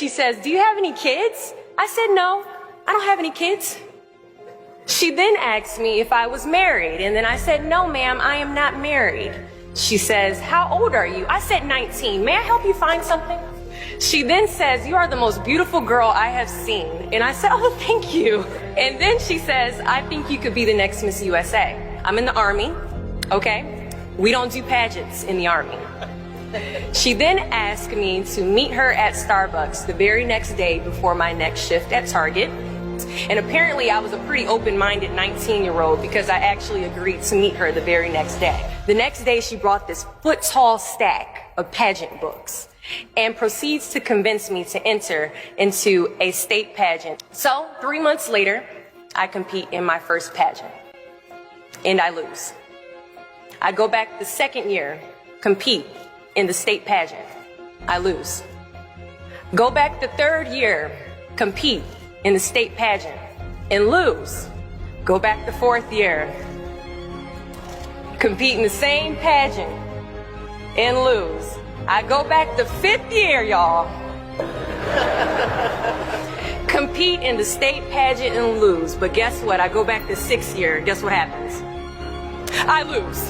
She says, "Do you have any kids?" I said, "No, I don't have any kids." She then asked me if I was married, and then I said, "No, ma'am, I am not married." She says, "How old are you?" I said, 19. "May I help you find something?" She then says, "You are the most beautiful girl I have seen." And I said, "Oh, thank you." And then she says, "I think you could be the next Miss USA." I'm in the Army, okay? We don't do pageants in the Army. She then asked me to meet her at Starbucks the very next day before my next shift at Target. And apparently I was a pretty open-minded 19-year-old because I actually agreed to meet her the very next day. The next day she brought this foot-tall stack of pageant books and proceeds to convince me to enter into a state pageant. So 3 months later, I compete in my first pageant and I lose. I go back the second year, compete in the state pageant. I lose. Go back the third year, compete in the state pageant and lose. Go back the fourth year, compete in the same pageant and lose. I go back the fifth year, y'all. Compete in the state pageant and lose. But guess what? I go back the sixth year. Guess what happens? I lose.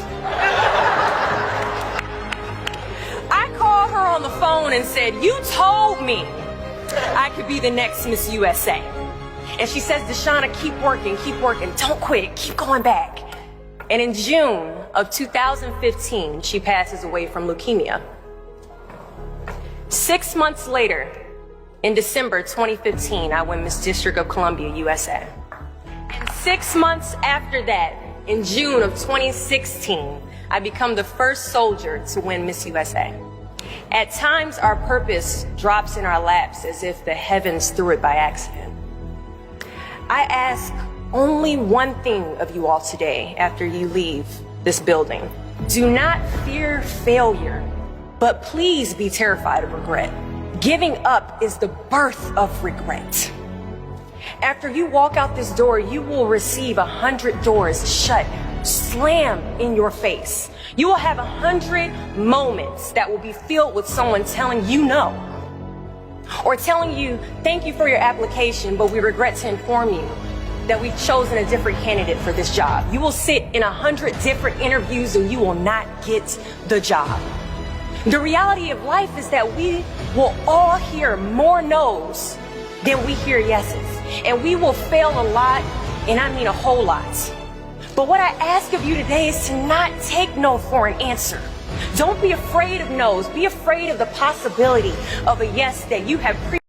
I called her on the phone and said, "You told me I could be the next Miss USA." And she says, "Deshauna, keep working, don't quit, keep going back." And in June of 2015, she passes away from leukemia. 6 months later, in December 2015, I win Miss District of Columbia, USA. And 6 months after that, in June of 2016, I become the first soldier to win Miss USA. At times, our purpose drops in our laps as if the heavens threw it by accident. I ask only one thing of you all today after you leave this building. Do not fear failure, but please be terrified of regret. Giving up is the birth of regret. After you walk out this door, you will receive 100 doors shut, slam in your face. You will have 100 moments that will be filled with someone telling you no, or telling you, "Thank you for your application, but we regret to inform you that we've chosen a different candidate for this job." You will sit in 100 different interviews and you will not get the job. The reality of life is that we will all hear more no's than we hear yeses. And we will fail a lot, and I mean a whole lot. But what I ask of you today is to not take no for an answer. Don't be afraid of no's. Be afraid of the possibility of a yes that you have